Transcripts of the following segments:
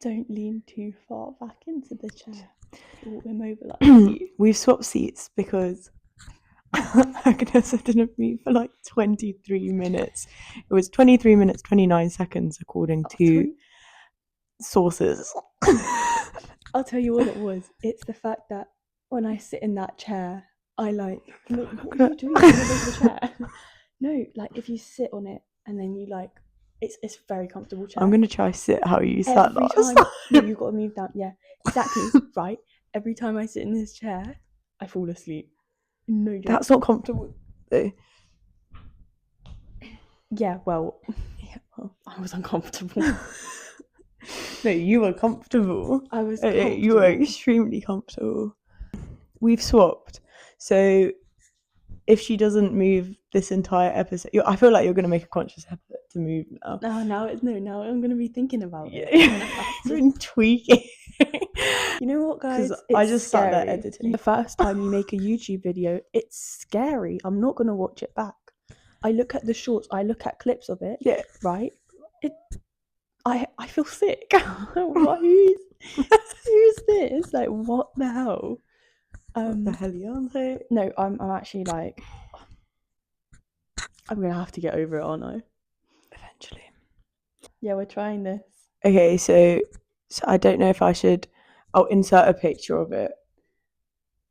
Don't lean too far back into the chair. It will immobilise you. We've swapped seats because Agnessa didn't move for like 23 minutes. It was 23 minutes, 29 seconds, according to sources. I'll tell you what it was. It's the fact that when I sit in that chair, I like, look, what are you doing? You're gonna break the chair. No, like if you sit on it and then you like, it's a very comfortable chair. I'm going to try sit how you sat last time. time. No, you got to move down. Yeah, exactly. Right. Every time I sit in this chair, I fall asleep. No joke. That's not comfortable though. Yeah, well, I was uncomfortable. No, you were comfortable. I was comfortable. You were extremely comfortable. We've swapped. So if she doesn't move this entire episode, I feel like you're going to make a conscious effort to move now. Now I'm going to be thinking about it. You've been tweaking. You know what, guys? I just sat there editing. The first time you make a YouTube video, it's scary. I'm not going to watch it back. I look at the shorts, I look at clips of it. Yeah. Right? I feel sick. Who's this? Like, what the hell? What the hell aren't they? No, I'm actually like, I'm gonna have to get over it, aren't I? Eventually. Yeah, we're trying this. Okay, so I don't know if I should. I'll insert a picture of it.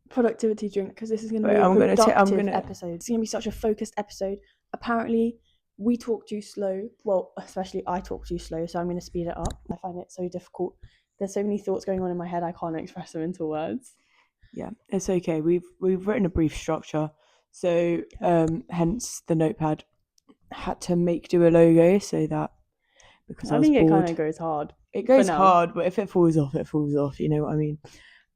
Productivity drink, because this is gonna be a productive episode. It's gonna be such a focused episode. Apparently, we talk too slow. Well, especially I talk too slow, so I'm gonna speed it up. I find it so difficult. There's so many thoughts going on in my head, I can't express them into words. Yeah, it's okay. We've written a brief structure, so hence the notepad had to do a logo so that because I think it kind of goes hard. It goes hard, but if it falls off, it falls off. You know what I mean?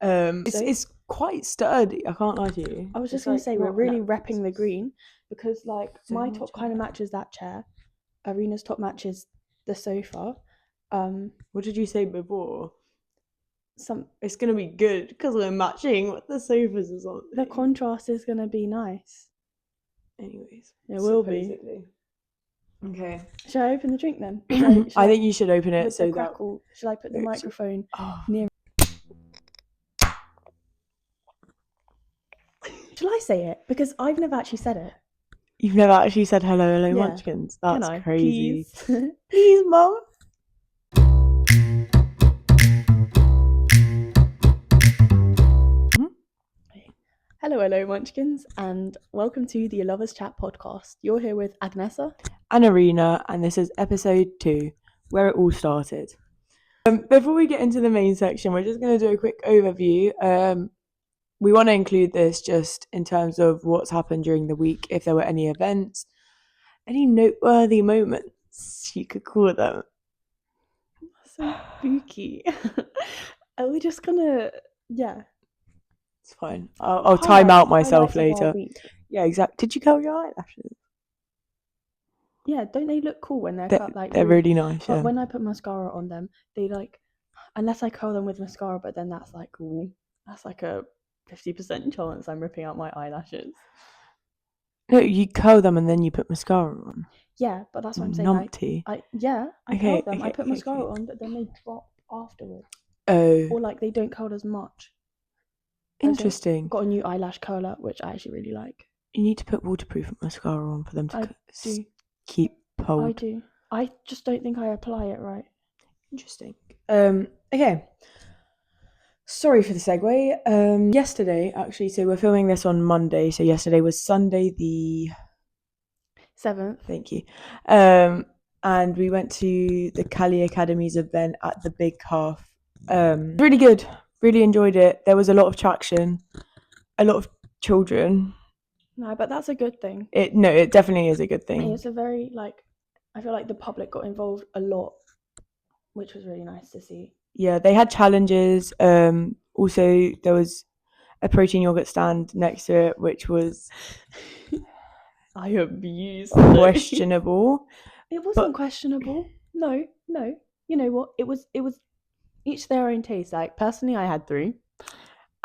It's quite sturdy. I can't lie to you. I was just gonna say we're really repping the green because like my top kind of matches that chair. Arina's top matches the sofa. What did you say before? It's gonna be good because we're matching what the sofas is on. The contrast is gonna be nice. Anyways, it will be. Okay. Should I open the drink then? I think you should open it so that. Should I put the microphone near? Shall I say it? Because I've never actually said it. You've never actually said hello, Munchkins. That's crazy. Please, Mum. Hello, Munchkins, and welcome to the Alova's Chat podcast. You're here with Agnessa and Arina, and this is episode 2, where it all started. Before we get into the main section, we're just going to do a quick overview. We want to include this just in terms of what's happened during the week, if there were any events, any noteworthy moments, you could call them. So spooky. Are we just gonna, It's fine. I'll time out myself later. Yeah, exactly. Did you curl your eyelashes? Yeah, don't they look cool when they're cut like they're really nice, but when I put mascara on them, they like, unless I curl them with mascara, but then that's like, ooh, that's like a 50% chance I'm ripping out my eyelashes. No, you curl them and then you put mascara on. Yeah, but that's what I'm saying. Numpty. I curl them. I put mascara on, but then they drop afterwards. Oh. Or like they don't curl as much. Interesting. I've got a new eyelash curler, which I actually really like. You need to put waterproof mascara on for them to keep hold. I do. I just don't think I apply it right. Interesting. Okay. Sorry for the segue. Yesterday, actually, so we're filming this on Monday. So yesterday was Sunday the 7th. Thank you. And we went to the Cali Academy's event at the Big Calf. Really good. Really enjoyed it. There was a lot of traction, a lot of children. No, but that's a good thing. It definitely is a good thing. It's a very I feel like the public got involved a lot, which was really nice to see. Yeah, they had challenges. Also, there was a protein yogurt stand next to it, which was I abused questionable. It wasn't questionable. No. You know what? It was each their own taste. Like personally, I had 3,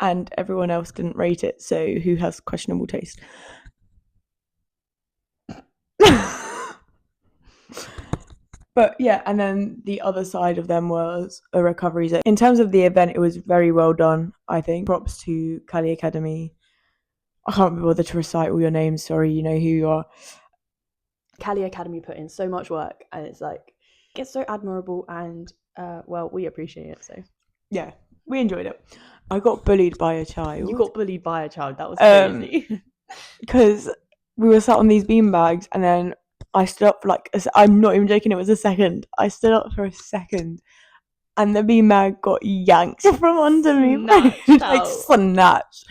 and everyone else didn't rate it. So who has questionable taste? But yeah, and then the other side of them was a recovery zone. In terms of the event, it was very well done, I think. Props to Cali Academy. I can't be bothered to recite all your names. Sorry, you know who you are. Cali Academy put in so much work, and it's so admirable, and we appreciate it. So yeah, we enjoyed it. I got bullied by a child. You got bullied by a child. That was crazy. Because we were sat on these beanbags, and then I stood up for I'm not even joking, it was a second. I stood up for a second, and the beanbag got yanked from under me. Snatched.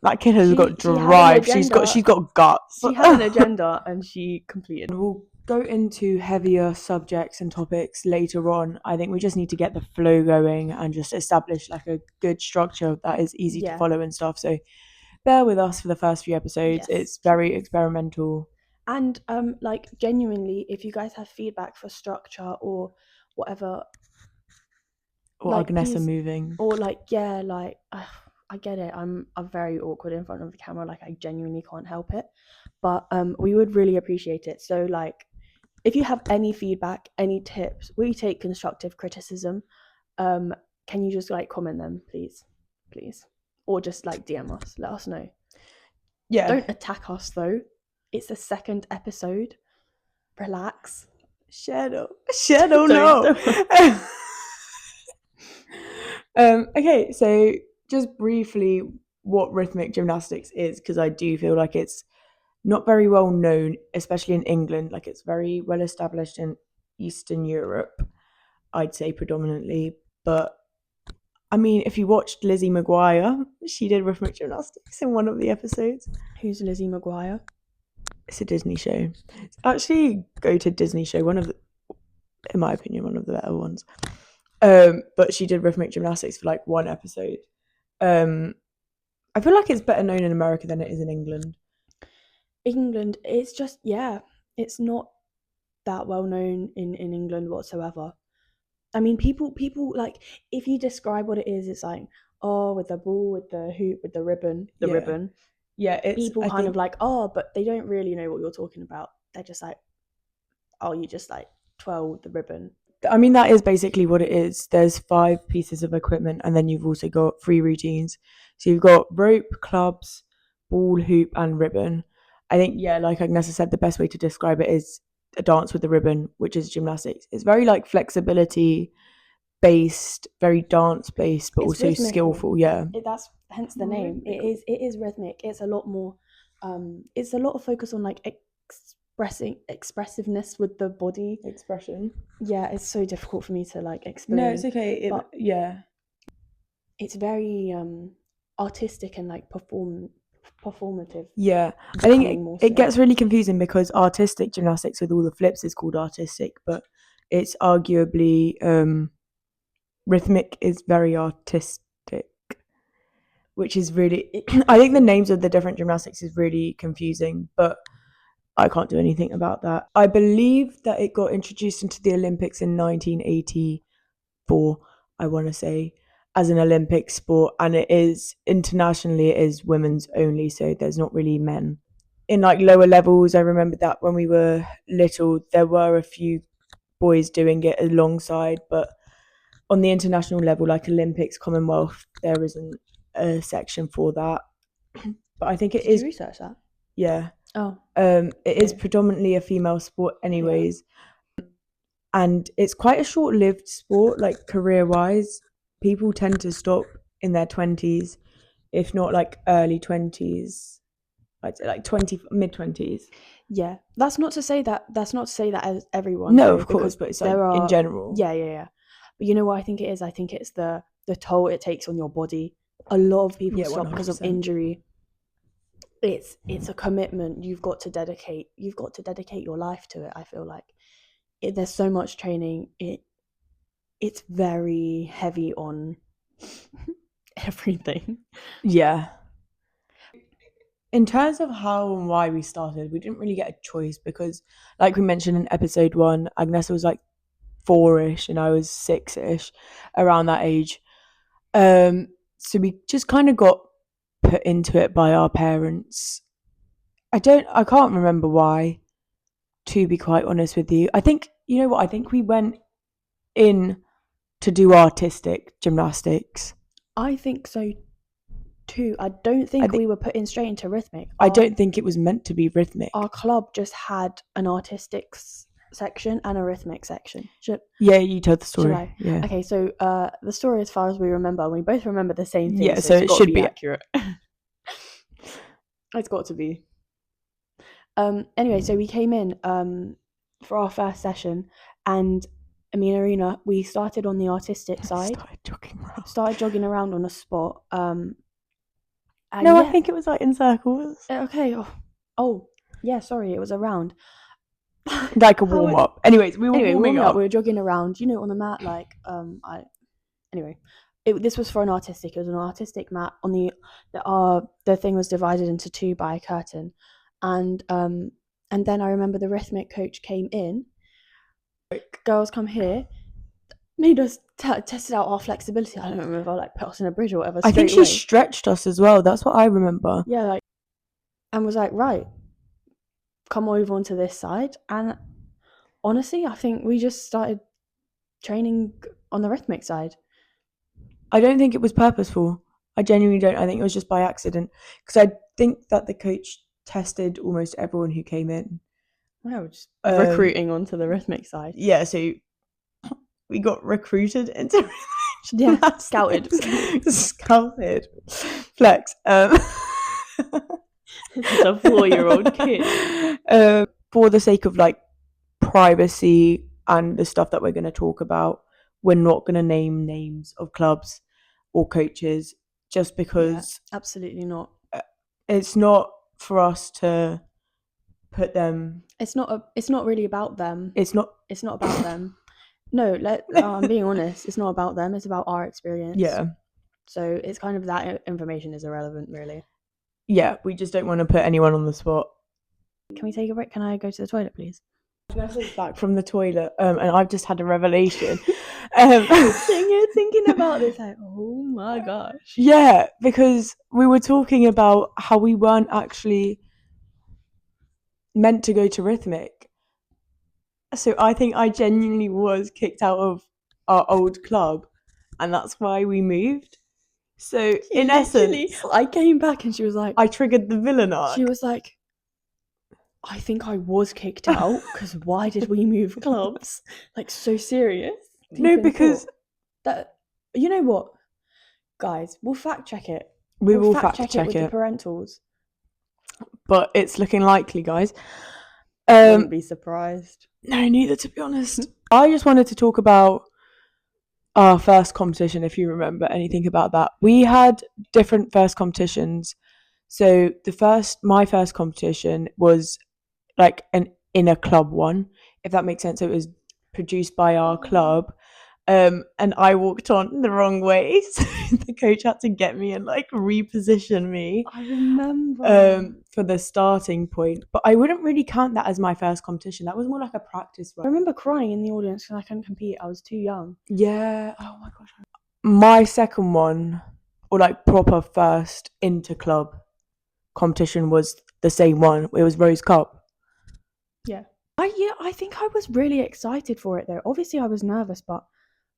That kid has got drive. She's got guts. She had an agenda, and she completed. We'll go into heavier subjects and topics later on. I think we just need to get the flow going and just establish a good structure that is easy to follow and stuff. So bear with us for the first few episodes. Yes. It's very experimental. And genuinely, if you guys have feedback for structure or whatever, or Agnessa moving, or I get it. I'm very awkward in front of the camera. I genuinely can't help it. But we would really appreciate it. So if you have any feedback, any tips, we take constructive criticism. Can you just comment them, please? Or just DM us. Let us know. Yeah. Don't attack us though. It's the second episode. Relax. Shadow, no. Okay, so just briefly what rhythmic gymnastics is, because I do feel like it's not very well known, especially in England. It's very well established in Eastern Europe, I'd say predominantly. But I mean, if you watched Lizzie McGuire, she did rhythmic gymnastics in one of the episodes. Who's Lizzie McGuire? It's a Disney show. It's actually go to Disney show, in my opinion, one of the better ones. But she did rhythmic gymnastics for one episode. I feel like it's better known in America than it is in England. England, it's just, it's not that well known in England whatsoever. I mean, people if you describe what it is, it's with the ball, with the hoop, with the ribbon, ribbon. Yeah, people kind of but they don't really know what you're talking about. They're just you just twirl the ribbon. I mean, that is basically what it is. There's 5 pieces of equipment, and then you've also got 3 routines. So you've got rope, clubs, ball, hoop, and ribbon. I think, like Agnessa said, the best way to describe it is a dance with the ribbon, which is gymnastics. It's very flexibility based, very dance based, but it's also rhythmical. Skillful. Yeah, that's hence the name. It is rhythmic. It's a lot more. It's a lot of focus on expressiveness with the body expression. Yeah, it's so difficult for me to explain. No, it's okay. It's very artistic and performative. Yeah, I think it gets really confusing because artistic gymnastics with all the flips is called artistic, but it's arguably rhythmic is very artistic, which is really I think the names of the different gymnastics is really confusing, but I can't do anything about that. I believe that it got introduced into the Olympics in 1984, I want to say, as an Olympic sport, and it is internationally, it is women's only, so there's not really men. In lower levels, I remember that when we were little, there were a few boys doing it alongside, but on the international level, Olympics, Commonwealth, there isn't a section for that. But I think it is. Did you research that? Yeah. Oh. It is predominantly a female sport anyways. Yeah. And it's quite a short-lived sport, career-wise. People tend to stop in their 20s, if not early 20s. I'd say mid-20s. Yeah. That's not to say that as everyone. No, of course, but it's in general. Yeah. But you know what I think it is? I think it's the toll it takes on your body. A lot of people stop 100%. Because of injury. It's a commitment. You've got to dedicate your life to it. I feel there's so much training. It's very heavy on everything. Yeah. In terms of how and why we started, we didn't really get a choice because, like we mentioned in episode 1, Agnessa was 4-ish and I was 6-ish, around that age. So we just kind of got put into it by our parents. I can't remember why, to be quite honest with you. I think, you know what, I think we went in to do artistic gymnastics. I think so too. I don't think we were put in straight into rhythmic. I don't think it was meant to be rhythmic. Our club just had an artistics section and a rhythmic section. Yeah, you told the story. Should I? Yeah. Okay, so the story, as far as we remember, we both remember the same thing. Yeah, so it should be accurate. It's got to be. Anyway, so we came in for our first session, and me and Arina, we started on the artistic side. Started jogging around on a spot. I think it was like in circles. Okay. Oh, yeah. Sorry, it was around. Like a warm up. Anyways, we were warming up. We were jogging around, on the mat. This was for an artistic. It was an artistic mat. On the thing was divided into two by a curtain, and then I remember the rhythmic coach came in. Girls, come here. Made us tested out our flexibility. I don't remember, put us in a bridge or whatever. I think she stretched us as well. That's what I remember. Yeah, and was like, right, come over onto this side. And honestly, I think we just started training on the rhythmic side. I don't think it was purposeful. I genuinely don't. I think it was just by accident. Because I think that the coach tested almost everyone who came in. Wow, just recruiting onto the rhythmic side. Yeah, so we got recruited into scouted. Flex. This is a 4-year-old kid. For the sake of privacy and the stuff that we're going to talk about, we're not going to name names of clubs or coaches just because absolutely not. It's not for us to put them. It's not really about them. It's not about them. No, I'm being honest. It's not about them. It's about our experience. Yeah. So it's kind of that information is irrelevant, really. Yeah, we just don't want to put anyone on the spot. Can we take a break? Can I go to the toilet, please? Agnessa's back from the toilet, and I've just had a revelation. Thinking about this, oh my gosh. Yeah, because we were talking about how we weren't actually meant to go to rhythmic. So I think I genuinely was kicked out of our old club, and that's why we moved. So in essence, I came back and she was like, I triggered the villain arc. She was like, I think I was kicked out because why did we move clubs? So serious. No, because that, you know what, guys, we'll fact check it. We'll fact check it with the parentals. But it's looking likely, guys. Wouldn't be surprised. No, neither, to be honest. I just wanted to talk about our first competition, if you remember anything about that. We had different first competitions. So my first competition was an inner club one, if that makes sense. So it was produced by our club. And I walked on the wrong way, so the coach had to get me and reposition me. I remember for the starting point, but I wouldn't really count that as my first competition. That was more like a practice run. I remember crying in the audience because I couldn't compete. I was too young. Yeah. Oh my gosh. My second one, or proper first inter club competition, was the same one. It was Rose Cup. Yeah. I think I was really excited for it though. Obviously, I was nervous, but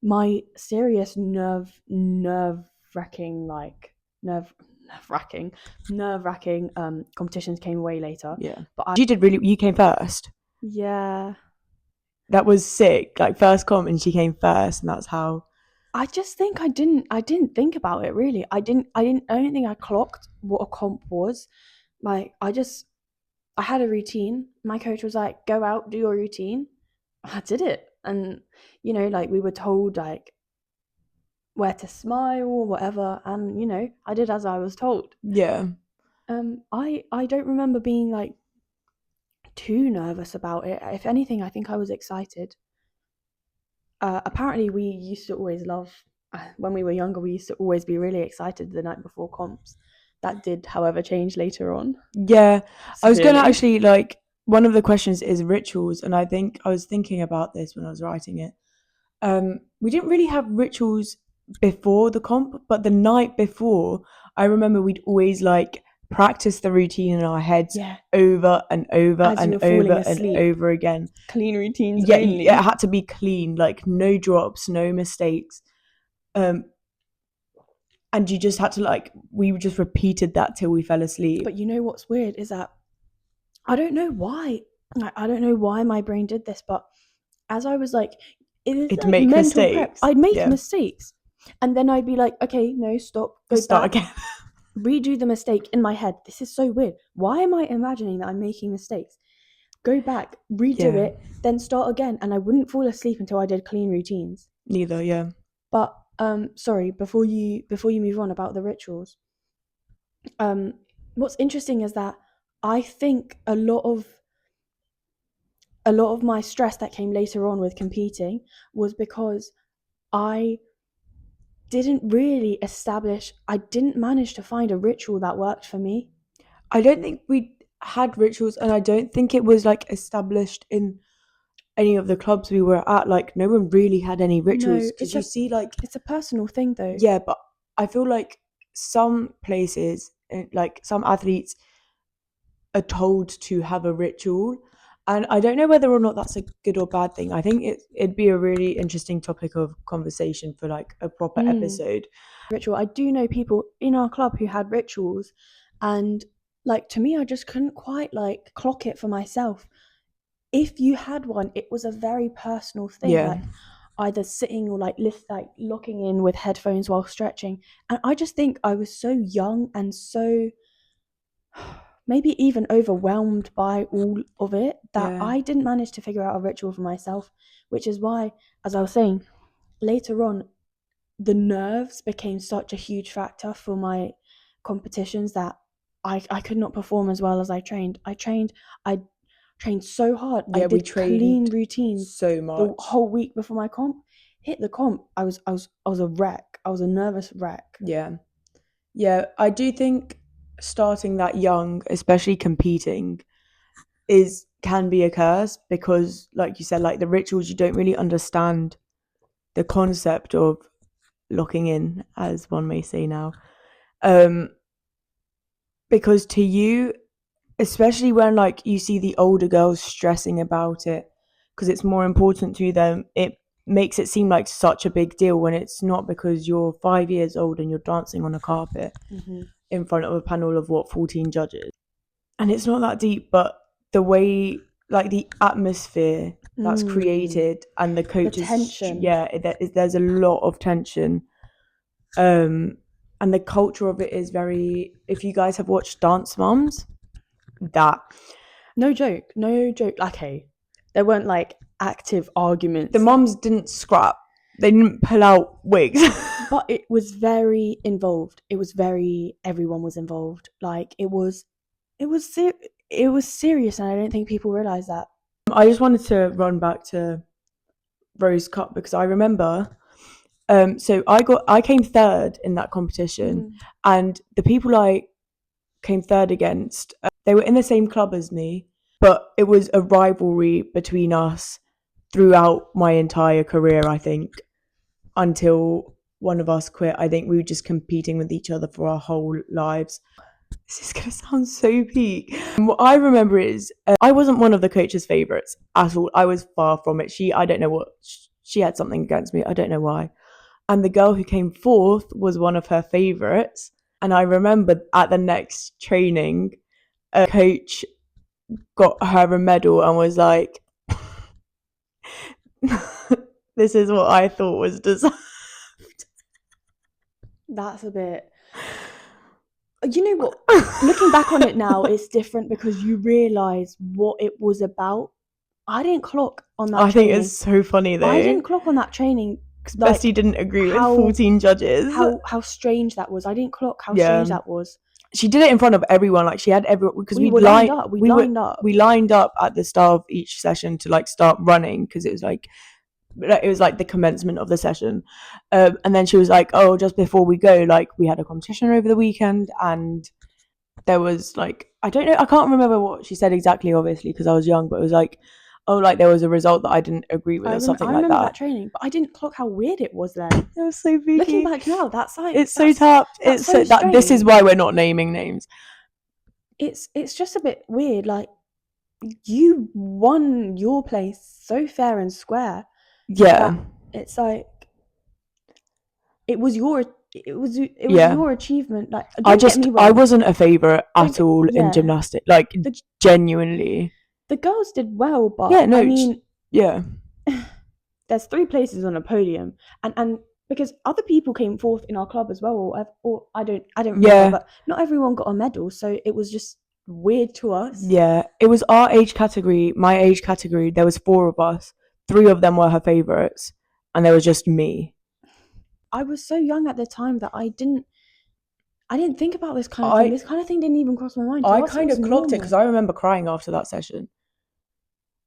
my serious nerve-wracking competitions came way later. Yeah. But you came first. Yeah. That was sick. First comp and she came first, and that's how. I just think I didn't think about it really. I don't think I clocked what a comp was. I had a routine. My coach was like, go out, do your routine. I did it. And, we were told, where to smile or whatever. And, I did as I was told. Yeah. I don't remember being, too nervous about it. If anything, I think I was excited. Apparently, we used to always when we were younger, we used to always be really excited the night before comps. That did, however, change later on. Yeah. I was going to actually, one of the questions is rituals, and I think I was thinking about this when I was writing it. We didn't really have rituals before the comp, but the night before, I remember we'd always practice the routine in our heads over and over and over and over again. Clean routines only. Yeah, it had to be clean, like no drops, no mistakes. And you just had to we just repeated that till we fell asleep. But you know what's weird is that I don't know why. I don't know why my brain did this, but as I was it'd make mistakes. Prep, I'd make mistakes. And then I'd be like, okay, no, stop. Start again. Redo the mistake in my head. This is so weird. Why am I imagining that I'm making mistakes? Go back, redo it, then start again. And I wouldn't fall asleep until I did clean routines. Neither, yeah. But sorry, before you move on about the rituals, what's interesting is that I think a lot of my stress that came later on with competing was because I didn't manage to find a ritual that worked for me. I don't think we had rituals, and I don't think it was established in any of the clubs we were at. No one really had any rituals, because you see it's a personal thing though. Yeah, but I feel like some places, some athletes are told to have a ritual, and I don't know whether or not that's a good or bad thing. I think it'd be a really interesting topic of conversation for a proper episode. Ritual. I do know people in our club who had rituals, and to me, I just couldn't quite clock it for myself. If you had one, it was a very personal thing. Yeah. Either sitting or locking in with headphones while stretching. And I just think I was so young and so maybe even overwhelmed by all of it that I didn't manage to figure out a ritual for myself, which is why, as I was saying, later on, the nerves became such a huge factor for my competitions that I could not perform as well as I trained. I trained so hard. Yeah, I did clean routines so much the whole week before my comp. Hit the comp, I was a wreck. I was a nervous wreck. Yeah, I do think starting that young, especially competing, can be a curse, because like you said, the rituals, you don't really understand the concept of locking in, as one may say now, because to you, especially when you see the older girls stressing about it because it's more important to them, it makes it seem like such a big deal when it's not, because you're 5 years old and you're dancing on a carpet in front of a panel of 14 judges, and it's not that deep, but the way the atmosphere that's created and the coaches, tension, there's a lot of tension, and the culture of it is very, if you guys have watched Dance Moms, that no joke, okay, there weren't active arguments, the moms didn't scrap, they didn't pull out wigs, but it was very involved. Everyone was involved. It was serious, and I don't think people realize that. I just wanted to run back to Rose Cup, because I remember so I came third in that competition, and the people I came third against, they were in the same club as me, but it was a rivalry between us throughout my entire career, I think, until one of us quit. I think we were just competing with each other for our whole lives. This is going to sound so peak. What I remember is I wasn't one of the coach's favourites at all. I was far from it. I don't know what, she had something against me. I don't know why. And the girl who came fourth was one of her favourites. And I remember at the next training, a coach got her a medal and was like, this is what I thought was deserved. That's a bit... You know what? Looking back on it now, it's different because you realise what it was about. I didn't clock on that training. I think it's so funny though. I didn't clock on that training. Because Bestie didn't agree with 14 judges. How strange that was. I didn't clock how strange that was. She did it in front of everyone. She had everyone, because we lined up. We lined up at the start of each session to start running, because it was the commencement of the session, and then she was like, oh, just before we go, we had a competition over the weekend, and there was I don't know, I can't remember what she said exactly, obviously, because I was young, but it was there was a result that I didn't agree with, or something like that. I remember that training, but I didn't clock how weird it was then. It was so peaky. Looking back now, that's it's so tapped. It's so strange. This is why we're not naming names. it's just a bit weird. Like, you won your place so fair and square. Yeah. It's like it was your achievement. Like, get me wrong. I wasn't a favourite at all in gymnastics. Like, genuinely. The girls did well, but I mean, there's 3 places on a podium, and because other people came fourth in our club as well, or I don't remember, but not everyone got a medal, so it was just weird to us. Yeah, it was our age category, my age category. There was 4 of us. 3 of them were her favourites, and there was just me. I was so young at the time that I didn't think about this kind of thing. This kind of thing didn't even cross my mind. I kind of clocked it because I remember crying after that session.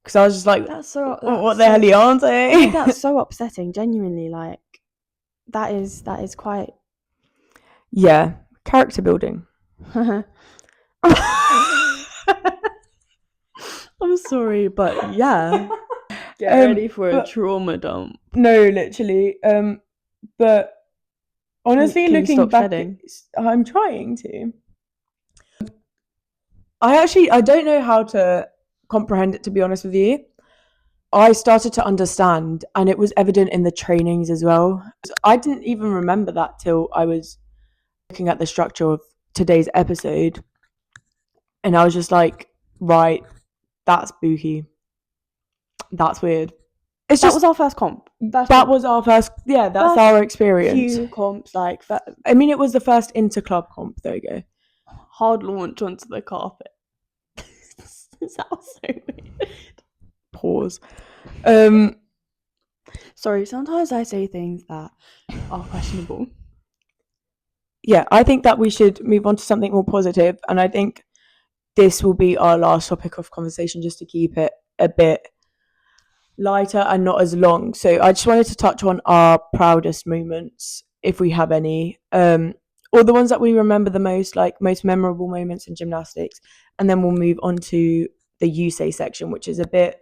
Because I was just like, what the hell are you on saying? That's so upsetting, genuinely. Like, that is quite... Yeah, character building. I'm sorry, but yeah. Get ready for a trauma dump. No, literally. But honestly, looking back, I'm trying to. I don't know how to comprehend it, to be honest with you. I started to understand, and it was evident in the trainings as well. I didn't even remember that till I was looking at the structure of today's episode, and I was just like, right, that's booky. That's weird. That was our first comp. That's our experience. Few comps, like that. I mean, it was the first inter-club comp. There you go. Hard launch onto the carpet. That was so weird. Pause. Sorry, sometimes I say things that are questionable. Yeah, I think that we should move on to something more positive, and I think this will be our last topic of conversation, just to keep it a bit lighter and not as long. So I just wanted to touch on our proudest moments, if we have any, or the ones that we remember the most, like most memorable moments in gymnastics, and then we'll move on to the you say section, which is a bit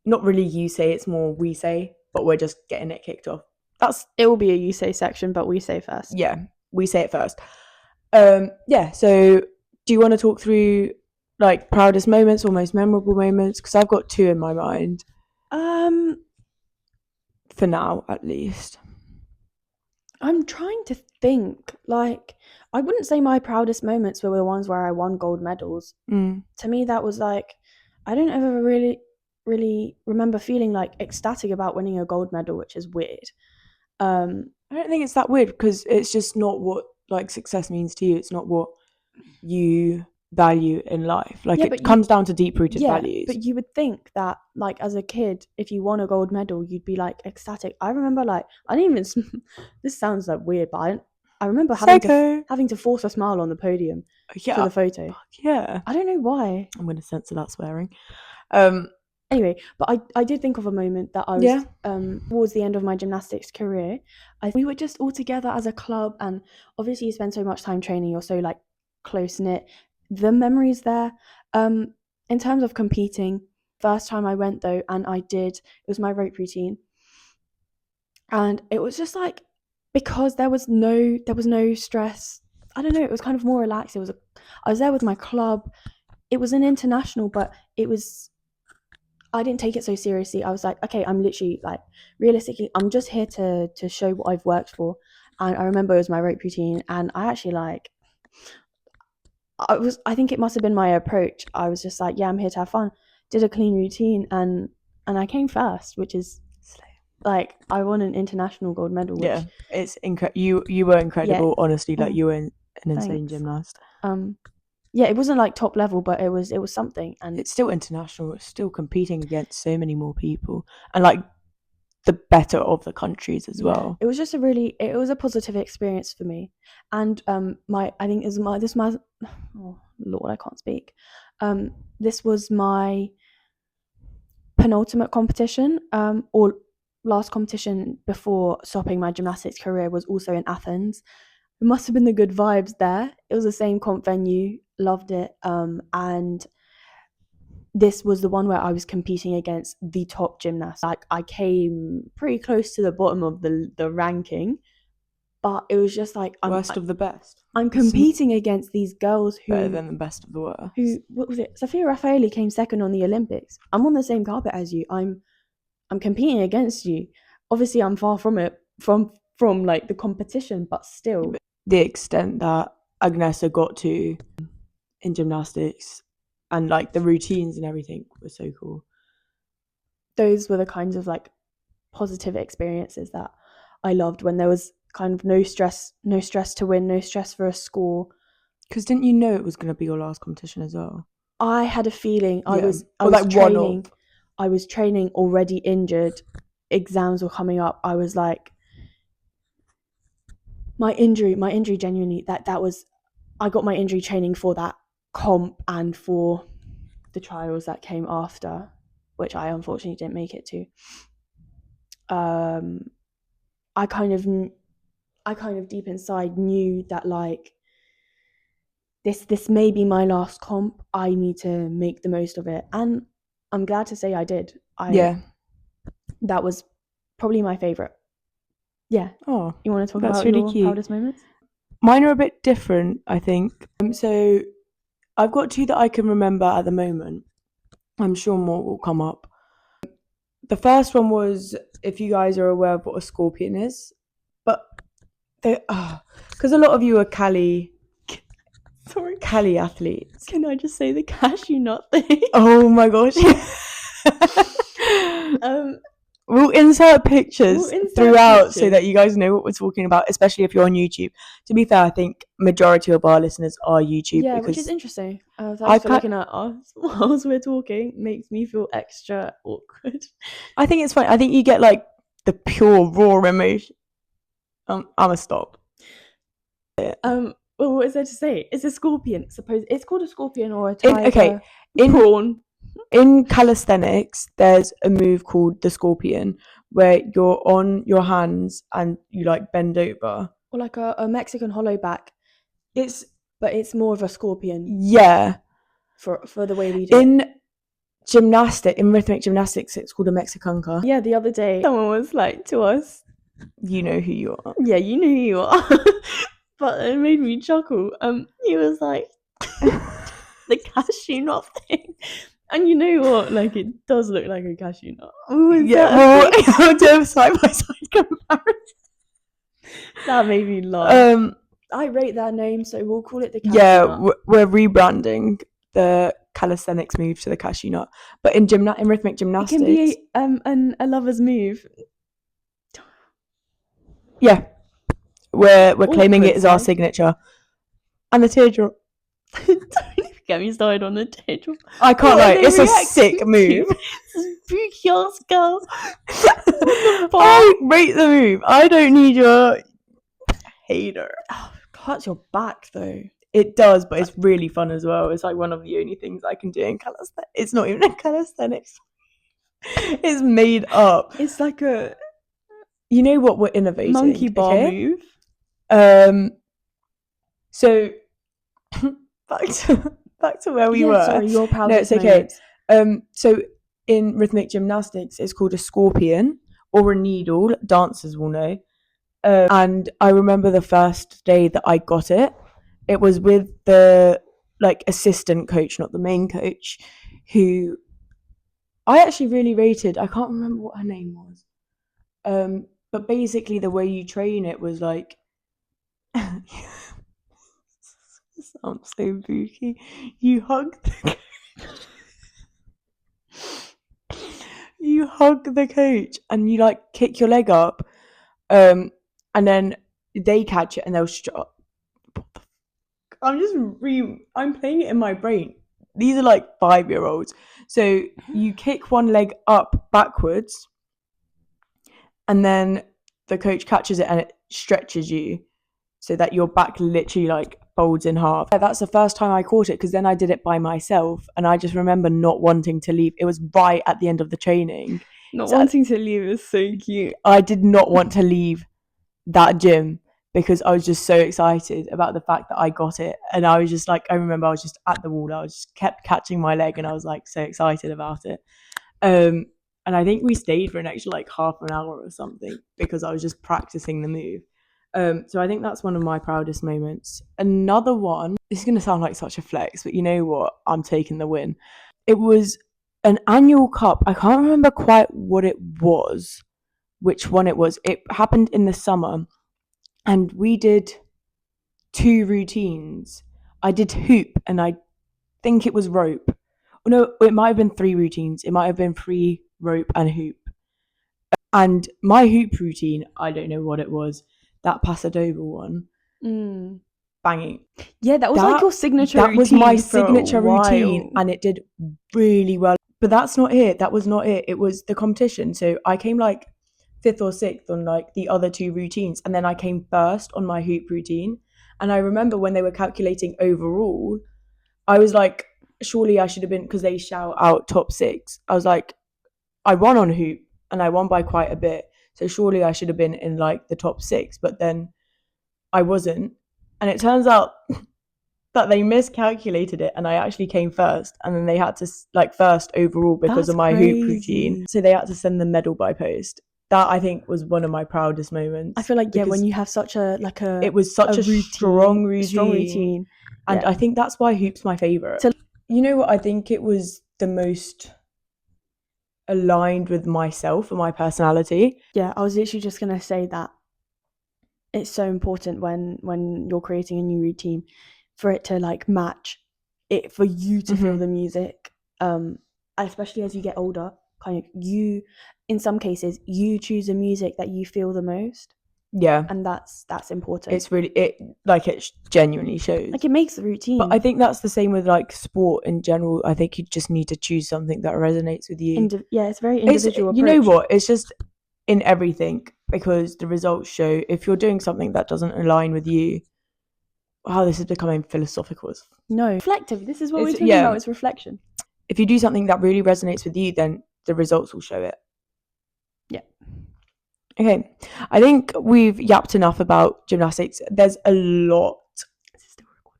not really you say, it's more we say, but we're just getting it kicked off. It will be a you say section, but we say first. Yeah, we say it first. So do you want to talk through like proudest moments or most memorable moments? Because I've got 2 in my mind. For now, at least. I'm trying to think. Like, I wouldn't say my proudest moments were the ones where I won gold medals. To me, that was like, I don't ever really remember feeling like ecstatic about winning a gold medal, which is weird. I don't think it's that weird, because it's just not what like success means to you. It's not what you value in life. Like, it comes down to deep-rooted values. But you would think that, like, as a kid, if you won a gold medal, you'd be like ecstatic. I remember, like, I didn't even this sounds like weird, but I remember having to force a smile on the podium for the photo. Yeah, I don't know why. I'm gonna censor that swearing. Anyway, but I did think of a moment that I was towards the end of my gymnastics career. We were just all together as a club, and obviously you spend so much time training, you're so like close knit. The memories there. In terms of competing, first time I went though, and it was my rope routine, and it was just like, because there was no stress. I don't know. It was kind of more relaxed. I was there with my club. It was an international, but I didn't take it so seriously. I was like, okay, I'm literally like, realistically, I'm just here to show what I've worked for. And I remember it was my rope routine, and I actually I think it must have been my approach. I was just like, yeah, I'm here to have fun. Did a clean routine, and I came first, which is like, I won an international gold medal. Which, it's incredible. You were incredible, honestly. Like, you were an insane gymnast. It wasn't like top level, but it was something, and it's still international. It's still competing against so many more people, and like the better of the countries as well. It was just it was a positive experience for me, and oh Lord, I can't speak. This was my penultimate competition, or last competition before stopping my gymnastics career, was also in Athens. It must have been the good vibes there. It was the same comp venue, loved it, and this was the one where I was competing against the top gymnasts. Like, I came pretty close to the bottom of the ranking, but it was just like worst of the best. I'm competing against these girls who better than the best of the worst. Who, what was it? Sophia Raffaele came second on the Olympics. I'm on the same carpet as you. I'm competing against you. Obviously, I'm far from it, from like the competition, but still. The extent that Agnessa got to in gymnastics and like the routines and everything was so cool. Those were the kinds of like positive experiences that I loved, when there was kind of no stress to win, no stress for a score. Because didn't you know it was going to be your last competition as well? I had a feeling. Yeah. I was training already injured. Exams were coming up. I was like, my injury genuinely, that was, I got my injury training for that comp and for the trials that came after, which I unfortunately didn't make it to. I kind of deep inside knew that like this may be my last comp. I need to make the most of it, and I'm glad to say I did. That was probably my favorite. Yeah. Oh, you want to talk about really your cute. proudest moments? Mine are a bit different, I think. So I've got two that I can remember at the moment. I'm sure more will come up. The first one was, if you guys are aware of what a scorpion is, but because a lot of you are Cali athletes. Can I just say the cashew nut thing? Oh my gosh. We'll insert pictures throughout so that you guys know what we're talking about, especially if you're on YouTube. To be fair, I think majority of our listeners are YouTube. Yeah, which is interesting. Thanks for looking at us whilst we're talking. Makes me feel extra awkward. I think it's fine. I think you get like the pure raw emotion. I'ma stop. Well, what is there to say? It's a scorpion. Suppose it's called a scorpion or a tiger. Prawn. In calisthenics, there's a move called the scorpion, where you're on your hands and you like bend over, or like a Mexican hollow back. But it's more of a scorpion. Yeah, for the way we do in rhythmic gymnastics, it's called a Mexicanca. Yeah, the other day someone was like to us, "You know who you are." Yeah, you know who you are. But it made me chuckle. He was like, the cashew nut thing. And you know what? Like, it does look like a cashew nut. I'll do a side-by-side comparison. That made me laugh. I rate that name, so we'll call it the cashew nut. We're rebranding the calisthenics move to the cashew nut. But in rhythmic gymnastics, it can be a lover's move. Yeah. We're claiming it as our signature. And the teardrop. Don't get me started on the teardrop. I can't lie, it's a sick move. Spooky ass girl. I rate the move. I don't need your hater. Oh, it hurts your back though. It does, but it's really fun as well. It's like one of the only things I can do in calisthenics. It's not even a calisthenics. It's made up. It's like a... You know what, we're innovating. Monkey bar move. So back to where we were. Sorry, your proudest No, it's okay. So in rhythmic gymnastics, it's called a scorpion or a needle. Dancers will know. And I remember the first day that I got it. It was with the like assistant coach, not the main coach, who I actually really rated. I can't remember what her name was. But basically the way you train it was like sounds so booky. You hug the coach and you like kick your leg up, and then they catch it and they'll I'm playing it in my brain. These are like 5-year-olds. So you kick one leg up backwards and then the coach catches it and it stretches you so that your back literally like folds in half. That's the first time I caught it, because then I did it by myself and I just remember not wanting to leave. It was right at the end of the training. Wanting to leave is so cute. I did not want to leave that gym because I was just so excited about the fact that I got it. And I was just like, I remember I was just at the wall. I was just kept catching my leg and I was like so excited about it. And I think we stayed for an extra like half an hour or something because I was just practicing the move. So I think that's one of my proudest moments. Another one, this is going to sound like such a flex, but you know what? I'm taking the win. It was an annual cup. I can't remember quite what it was, which one it was. It happened in the summer, and we did 2 routines. I did hoop, and I think it was rope. No, it might have been 3 routines. It might have been free, rope, and hoop. And my hoop routine, I don't know what it was. That Pasadova one, banging. Yeah, that was like your signature routine. That was my signature routine, and it did really well. But that's not it. That was not it. It was the competition. So I came like 5th or 6th on like the other 2 routines, and then I came first on my hoop routine. And I remember when they were calculating overall, I was like, surely I should have been, because they shout out top 6. I was like, I won on hoop, and I won by quite a bit. So surely I should have been in like the top 6, but then I wasn't. And it turns out that they miscalculated it, and I actually came first, and then they had to like first overall because of my hoop routine. So they had to send the medal by post. That I think was one of my proudest moments. I feel like, yeah, when you have such a it was such a strong routine. And I think that's why hoop's my favorite. So, you know what? I think it was the most aligned with myself and my personality. Yeah, I was literally just gonna say that it's so important when you're creating a new routine for it to like match it, for you to feel the music, especially as you get older. Kind of, you, in some cases, you choose a music that you feel the most. Yeah, and that's important. It's really, it genuinely shows, like, it makes the routine. But I think that's the same with like sport in general. I think you just need to choose something that resonates with you. It's very individual approach. You know what, it's just in everything, because the results show if you're doing something that doesn't align with you. Wow, this is becoming philosophical. No, reflective. This is what we're talking about. It's reflection. If you do something that really resonates with you, then the results will show it. Yeah. Okay, I think we've yapped enough about gymnastics. There's a lot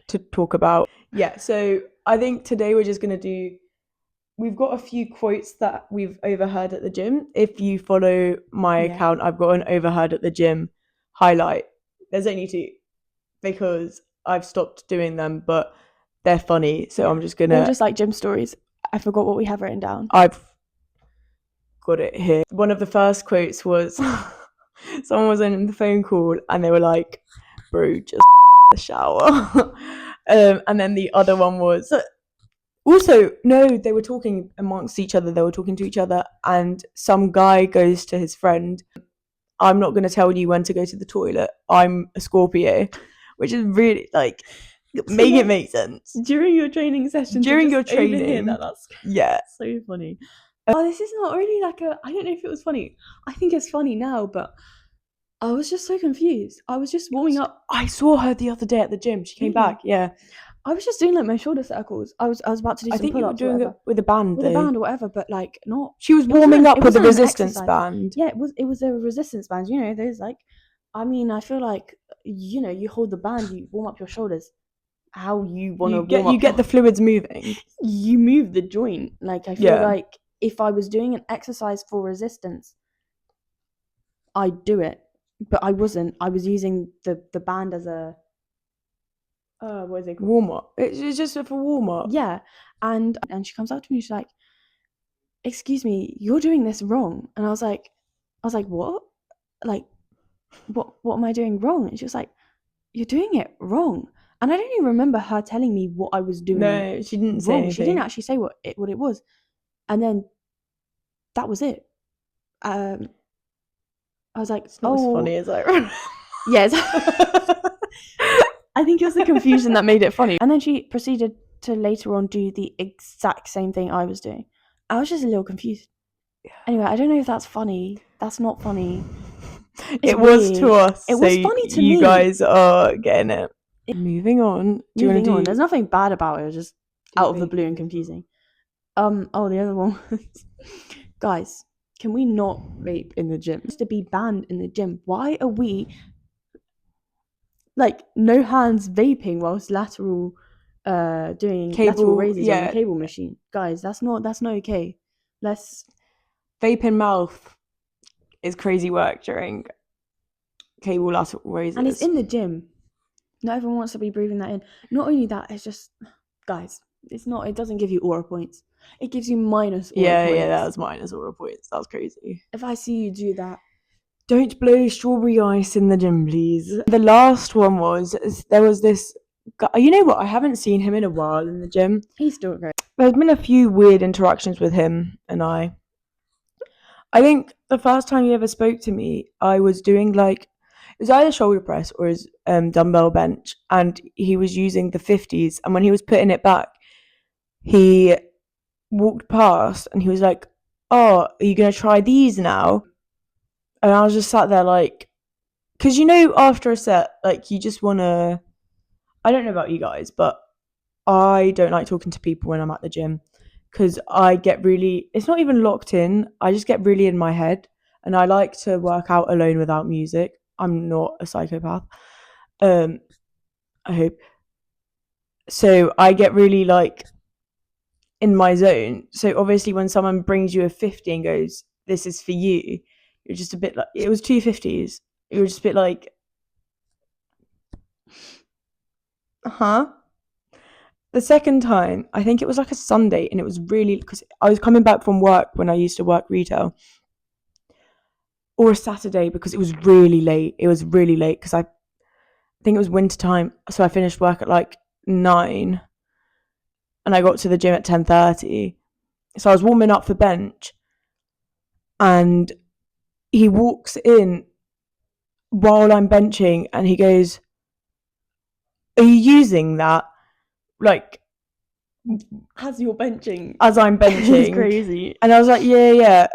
to talk about. Yeah, so I think today we're just going to we've got a few quotes that we've overheard at the gym. If you follow my account, I've got an overheard at the gym highlight. There's only 2 because I've stopped doing them, but they're funny. So I'm just going to... Or just like gym stories. I forgot what we have written down. I've got it here. One of the first quotes was someone was in the phone call and they were like, bro, just the shower. And then the other one was also, no, they were talking amongst each other. They were talking to each other, and some guy goes to his friend, I'm not going to tell you when to go to the toilet. I'm a Scorpio, which is really like, make it make sense. During your training session. During your training. That's so funny. This is not really like I don't know if it was funny. I think it's funny now, but I was just so confused. I was just warming up. I saw her the other day at the gym. She came back, I was just doing like my shoulder circles. I was about to do some pull-ups. I think you were doing it with a band, with a band or whatever, but like not. She was warming up with a resistance band. Yeah, it was a resistance band. You know, there's like, I mean, I feel like, you know, you hold the band, you warm up your shoulders. How you want to warm up? You get the fluids moving. You move the joint. Like, I feel like if I was doing an exercise for resistance, I'd do it, but I wasn't. I was using the band as a what is it called? Warm up. It's just for warm up. Yeah, and she comes up to me. She's like, "Excuse me, you're doing this wrong." And I was like, "What? Like, what am I doing wrong?" And she was like, "You're doing it wrong." And I don't even remember her telling me what I was doing. No, she didn't say anything. She didn't actually say what it was. And then that was it. I was like, it's not as funny as I remember. Yes. I think it was the confusion that made it funny. And then she proceeded to later on do the exact same thing I was doing. I was just a little confused. Anyway, I don't know if that's funny. That's not funny. It was to us. It was funny to me. You guys are getting it. Moving on. There's nothing bad about it. It was just out of the blue and confusing. The other one was, guys, can we not vape in the gym? It's to be banned in the gym. Why are we like no hands vaping whilst lateral doing lateral raises on the cable machine? Guys, that's not okay. Let's vape in mouth is crazy work during cable lateral raises. And it's in the gym. Not everyone wants to be breathing that in. Not only that, it's just, guys, it doesn't give you aura points. It gives you minus aura points. Yeah, that was minus aura points. That was crazy. If I see you do that. Don't blow strawberry ice in the gym, please. The last one there was this guy. You know what? I haven't seen him in a while in the gym. He's still great. There's been a few weird interactions with him and I think the first time he ever spoke to me, I was doing it was either shoulder press or his dumbbell bench, and he was using the 50s, and when he was putting it back, he walked past and he was like, "Oh, are you going to try these now?" And I was just sat there because after a set, you just want to, I don't know about you guys, but I don't like talking to people when I'm at the gym because I get really, it's not even locked in, I just get really in my head, and I like to work out alone without music. I'm not a psychopath. I hope. So I get really in my zone. So obviously when someone brings you a 50 and goes, "This is for you," you're just a bit it was 250s. You were just a bit The second time, I think it was a Sunday, and it was really, because I was coming back from work when I used to work retail, or a Saturday, because it was really late. It was really late because I think it was winter time, so I finished work at 9, and I got to the gym at 10:30. So I was warming up for bench, and he walks in while I'm benching, and he goes, "Are you using that?" As you're benching. As I'm benching. It's crazy. And I was like, yeah.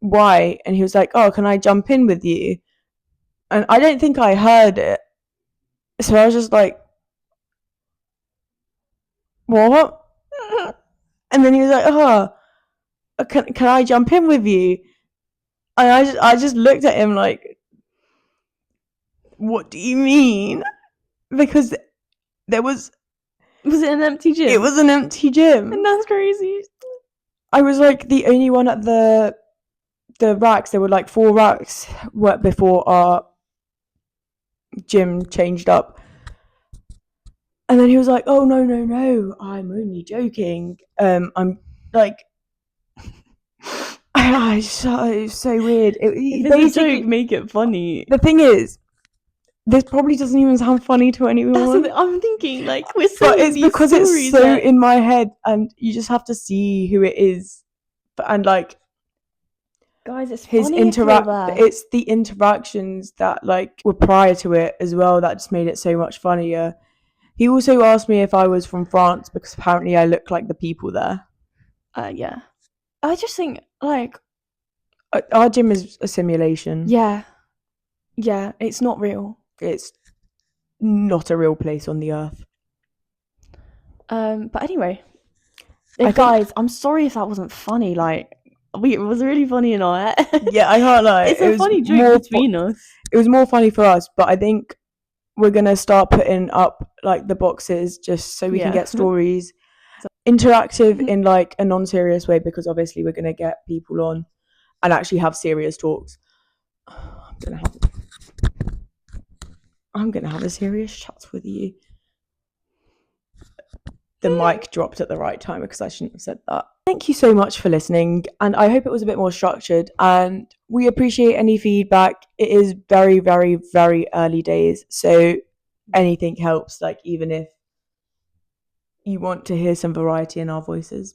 Why? And he was like, "Oh, can I jump in with you?" And I don't think I heard it. So I was just like, "What?" And then he was like, "Oh, can I jump in with you?" And I just looked at him like, "What do you mean?" Because there was... Was it an empty gym? It was an empty gym. And that's crazy. I was the only one at the racks. There were 4 racks before our gym changed up. And then he was like, "Oh, no, I'm only joking." I'm it's so weird. If it's a joke, make it funny. The thing is, this probably doesn't even sound funny to anyone. That's what I'm thinking. We're saying, but it's these because stories, it's so in my head, and you just have to see who it is, and guys, it's his funny. It's the interactions that were prior to it as well that just made it so much funnier. He also asked me if I was from France because apparently I look like the people there. Yeah. I just think our gym is a simulation. Yeah, it's not real. It's not a real place on the earth. But anyway, guys, I'm sorry if that wasn't funny. It was really funny in our head. Yeah, I can't lie. It's a funny joke between us. It was more funny for us, but I think we're gonna start putting up the boxes just so we can get stories interactive in a non-serious way, because obviously we're gonna get people on and actually have serious talks. I'm gonna have a serious chat with you. The mic dropped at the right time because I shouldn't have said that. Thank you so much for listening, and I hope it was a bit more structured, and we appreciate any feedback. It is very, very, very early days, so anything helps, even if you want to hear some variety in our voices.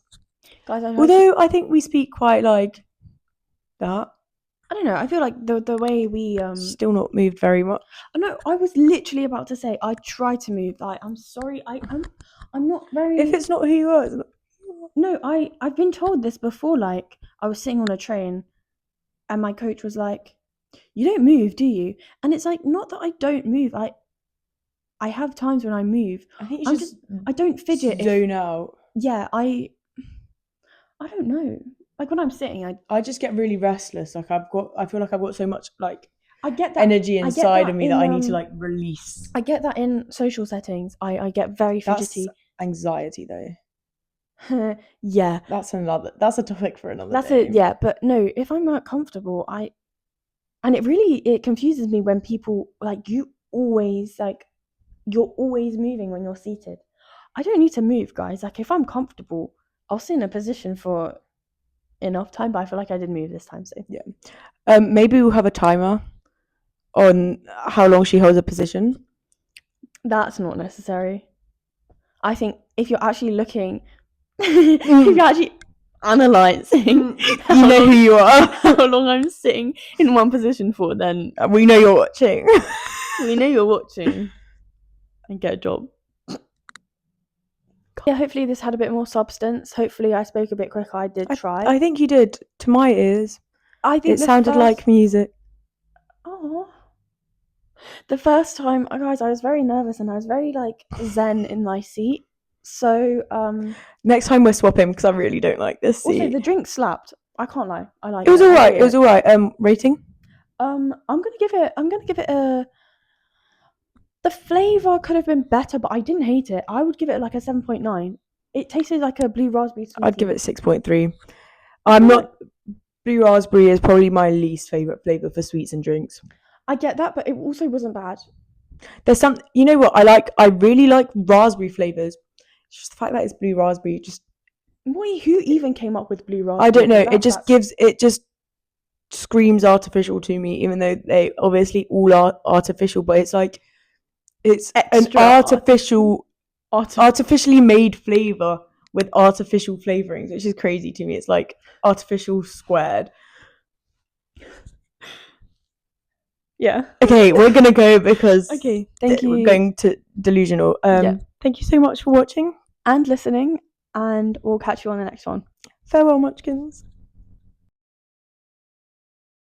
Guys, although I think we speak quite that. I don't know. I feel like the way we still not moved very much. No, I was literally about to say I try to move. I'm sorry. I'm not very. If it's not who you are, it's not... No, I've been told this before. I was sitting on a train, and my coach was like, "You don't move, do you?" And it's not that I don't move. I have times when I move. I think you I don't fidget. Zone out. Yeah, I don't know. When I'm sitting, I just get really restless. I feel like I've got so much I get that energy inside of me that I need to release. I get that in social settings. I get very fidgety. That's anxiety though. Yeah. That's a topic for another day. Yeah, but no, if I'm not comfortable, I And it confuses me when people, like, you're always moving when you're seated. I don't need to move, guys. Like, if I'm comfortable, I'll sit in a position for enough time, but I feel like I did move this time, so yeah. Maybe we'll have a timer on how long she holds a position. That's not necessary. I think if you're actually looking, if you're actually analysing, you know who you are, how long I'm sitting in one position for, then we know you're watching. We know you're watching. And get a job. Yeah, hopefully this had a bit more substance. Hopefully I spoke a bit quick. I did try. I think you did. To my ears, I think it sounded like music. Oh. The first time, guys, I was very nervous and I was very like zen in my seat. So next time we're swapping because I really don't like this seat. Also, the drink slapped. I can't lie. I like it. Was alright. It was alright. Rating? I'm gonna give it a. The flavour could have been better, but I didn't hate it. I would give it like a 7.9. It tasted like a blue raspberry smoothie. I'd give it 6.3. I'm not. Blue raspberry is probably my least favourite flavour for sweets and drinks. I get that, but it also wasn't bad. There's some. You know what? I really like raspberry flavours. It's just the fact that it's blue raspberry. Wait, who even came up with blue raspberry? I don't know. It just screams artificial to me, even though they obviously all are artificial. But it's like it's extra an artificially made flavour with artificial flavourings, which is crazy to me. It's like artificial squared. Yeah. Okay, we're gonna go because thank you. We're going to delusional. Thank you so much for watching and listening, and we'll catch you on the next one. Farewell, Munchkins.